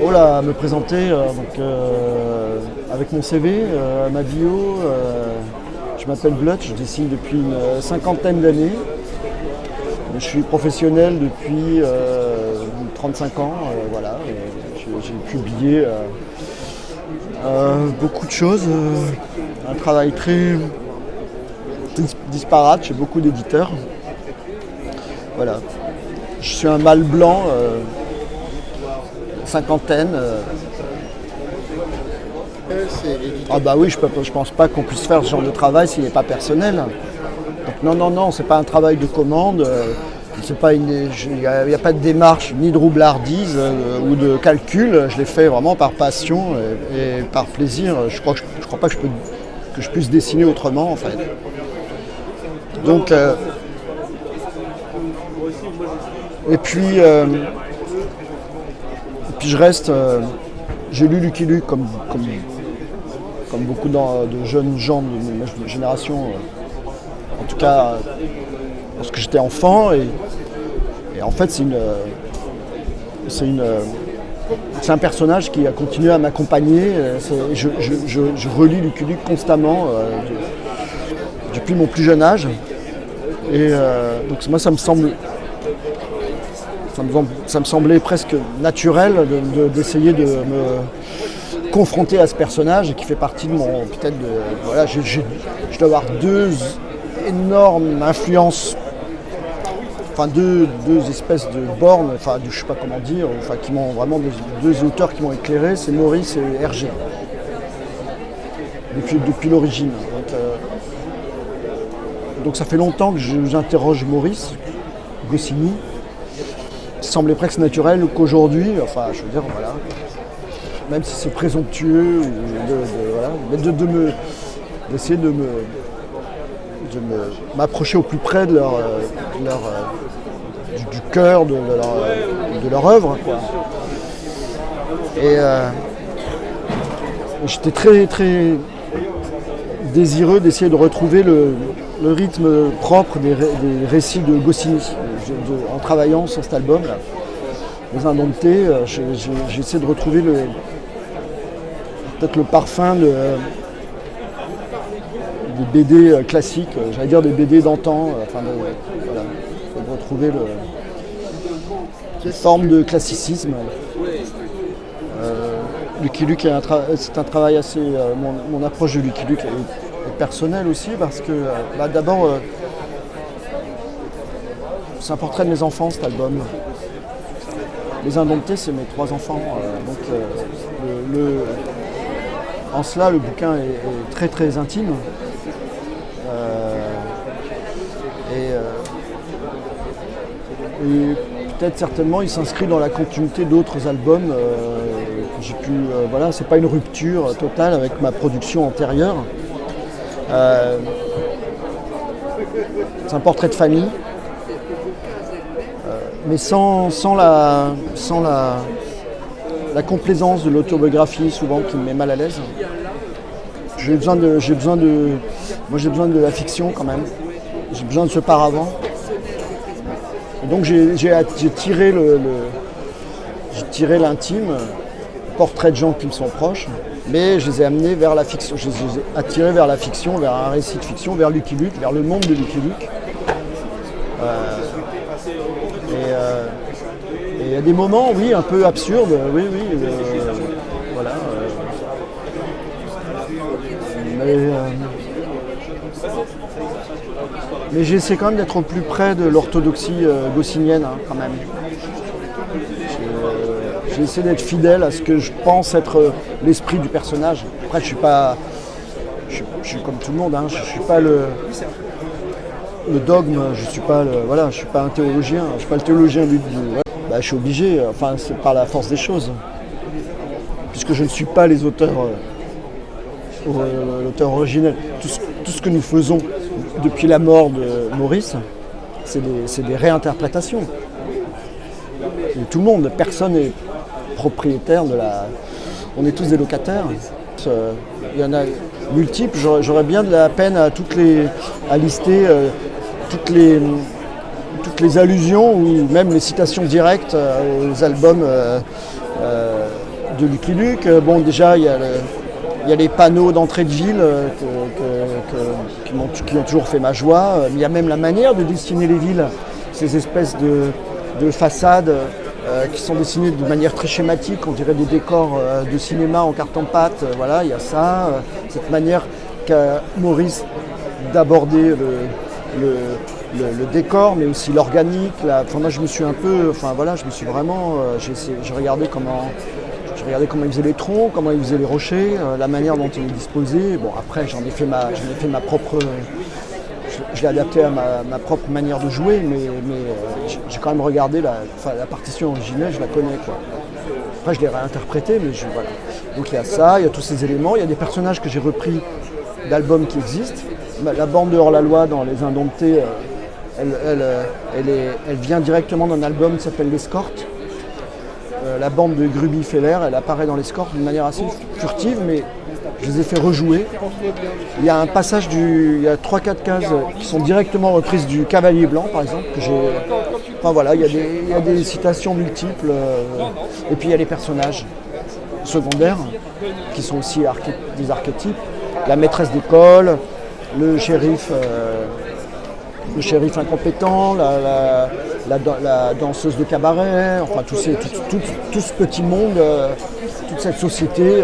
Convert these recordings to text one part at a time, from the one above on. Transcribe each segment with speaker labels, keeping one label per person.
Speaker 1: Oh là, me présenter avec mon CV, ma bio, je m'appelle Blut, je dessine depuis une cinquantaine d'années. Je suis professionnel depuis 35 ans, voilà. J'ai publié beaucoup de choses, un travail très disparate chez beaucoup d'éditeurs. Voilà. Je suis un mâle blanc, cinquantaine. Ah bah oui, je pense pas qu'on puisse faire ce genre de travail s'il n'est pas personnel. Donc non, c'est pas un travail de commande. Il n'y a pas de démarche ni de roublardise ou de calcul. Je l'ai fait vraiment par passion et par plaisir. Je crois pas que je puisse dessiner autrement en fait. Donc et puis je reste. J'ai lu Lucky Luke comme beaucoup de jeunes gens de ma génération. En tout cas, lorsque j'étais enfant, et en fait, c'est un personnage qui a continué à m'accompagner. Je relis Lucky Luke constamment depuis mon plus jeune âge. Et donc moi, ça me semblait presque naturel d'essayer de me confronter à ce personnage qui fait partie de mon peut-être de voilà. Je dois avoir deux énormes influences, enfin deux espèces de bornes, enfin je sais pas comment dire, enfin qui m'ont vraiment deux auteurs qui m'ont éclairé, c'est Maurice et Hergé depuis l'origine. Donc ça fait longtemps que j'interroge Maurice Goscinny. Il semblait presque naturel qu'aujourd'hui, enfin je veux dire voilà, même si c'est présomptueux, d'essayer de m'approcher au plus près de du cœur de leur œuvre, quoi. Et j'étais très très désireux d'essayer de retrouver le rythme propre des récits de Goscinny. En travaillant sur cet album là, Les Indomptés, j'ai essayé de retrouver peut-être le parfum des BD classiques, j'allais dire des BD d'antan, de retrouver une forme de classicisme. Lucky Luke c'est un travail assez. Mon approche de Lucky Luke est personnelle aussi parce que d'abord c'est un portrait de mes enfants cet album. Les Indomptés, c'est mes 3 enfants. En cela, le bouquin est très très intime. Et peut-être certainement il s'inscrit dans la continuité d'autres albums que j'ai pu. C'est pas une rupture totale avec ma production antérieure. C'est un portrait de famille. Mais sans la complaisance de l'autobiographie souvent qui me met mal à l'aise. J'ai besoin de la fiction quand même. J'ai besoin de ce paravent. Et donc j'ai tiré l'intime, portrait de gens qui me sont proches, mais je les ai amenés vers la fiction. Je les ai attirés vers la fiction, vers un récit de fiction, vers Lucky Luke, vers le monde de Lucky Luke. Et il y a des moments, oui, un peu absurdes, voilà. Mais j'essaie quand même d'être au plus près de l'orthodoxie goscinnienne, quand même. J'ai essayé d'être fidèle à ce que je pense être l'esprit du personnage. Après, je suis comme tout le monde, je suis pas le dogme, je suis pas un théologien, je suis pas le théologien je suis obligé, c'est par la force des choses, puisque je ne suis pas les auteurs, l'auteur originel. Tout ce que nous faisons depuis la mort de Maurice, c'est des réinterprétations. Et tout le monde, personne n'est propriétaire de la. On est tous des locataires. Il y en a multiples. J'aurais bien de la peine à lister toutes les allusions ou même les citations directes aux albums de Lucky Luke. Bon, déjà, il y a les panneaux d'entrée de ville qui ont toujours fait ma joie. Mais il y a même la manière de dessiner les villes, ces espèces de façades qui sont dessinées de manière très schématique, on dirait des décors de cinéma en carton-pâte. Voilà, il y a ça, cette manière qu'a Maurice d'aborder le décor, mais aussi l'organique. Enfin, moi, je me suis un peu, enfin voilà, je me suis vraiment, j'ai regardé comment il faisait les troncs, comment il faisait les rochers, la manière dont il est disposé. Bon, après, j'en ai fait ma propre. Je l'ai adapté à ma propre manière de jouer, mais j'ai quand même regardé la partition originelle, je la connais, quoi. Après, je l'ai réinterprétée, mais voilà. Donc il y a ça, il y a tous ces éléments, il y a des personnages que j'ai repris d'albums qui existent. La bande de Hors-la-Loi dans Les Indomptés, elle vient directement d'un album qui s'appelle L'Escorte. La bande de Gruby Feller, elle apparaît dans l'Escorte d'une manière assez furtive, mais je les ai fait rejouer. Il y a un passage il y a 3-4 cases qui sont directement reprises du Cavalier Blanc, par exemple, que j'ai. Enfin voilà, il y a des citations multiples. Et puis il y a les personnages secondaires qui sont aussi des archétypes. La maîtresse d'école, le shérif incompétent, la danseuse de cabaret, enfin tout ce petit monde, toute cette société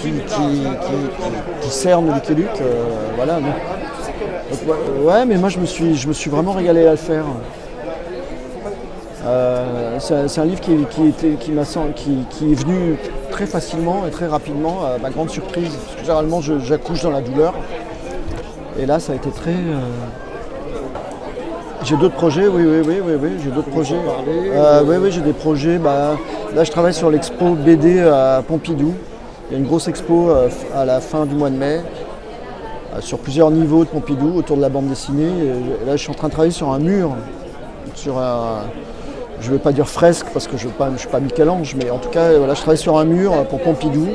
Speaker 1: qui cerne Lucky Luke, voilà. Donc, ouais, mais moi je me suis vraiment régalé à le faire. C'est un livre qui est venu très facilement et très rapidement, à ma grande surprise, parce que généralement j'accouche dans la douleur. Et là ça a été très... J'ai d'autres projets, oui, j'ai d'autres projets. Oui, j'ai des projets. Là, je travaille sur l'expo BD à Pompidou. Il y a une grosse expo à la fin du mois de mai, sur plusieurs niveaux de Pompidou, autour de la bande dessinée. Et là, je suis en train de travailler sur un mur, je ne vais pas dire fresque, parce que je ne suis pas Michel-Ange, mais en tout cas, voilà, je travaille sur un mur pour Pompidou.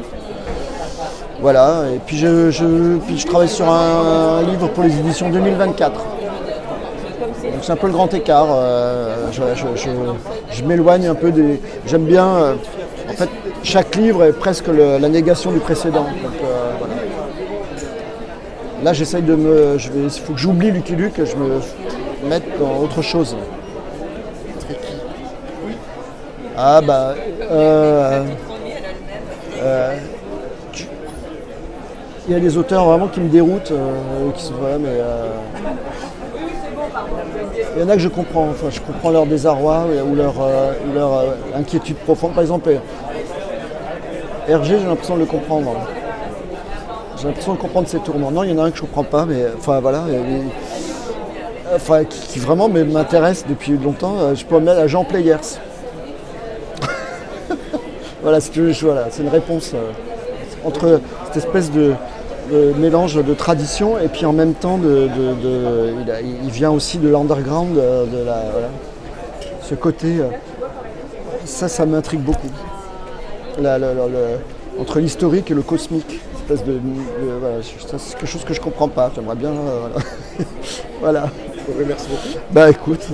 Speaker 1: Voilà, et puis je travaille sur un livre pour les éditions 2024. Donc c'est un peu le grand écart. Je m'éloigne un peu des. J'aime bien. En fait, chaque livre est presque la négation du précédent. Donc, voilà. Là, j'essaye il faut que j'oublie Lucky Luke, que je me mette dans autre chose. Il y a des auteurs vraiment qui me déroutent, mais. Il y en a que je comprends, je comprends leur désarroi ou leur inquiétude profonde. Par exemple, Hergé, j'ai l'impression de le comprendre. J'ai l'impression de comprendre ses tourments. Non, il y en a un que je ne comprends pas, mais voilà. Qui vraiment m'intéresse depuis longtemps. Je peux emmener à Jean Players. Voilà, c'est une réponse entre cette espèce de mélange de tradition et puis en même temps il vient aussi de l'underground, voilà. Ce côté, ça m'intrigue beaucoup. Entre l'historique et le cosmique, espèce voilà, ça, c'est quelque chose que je comprends pas. J'aimerais bien, voilà. Voilà.
Speaker 2: Merci beaucoup.
Speaker 1: Écoute.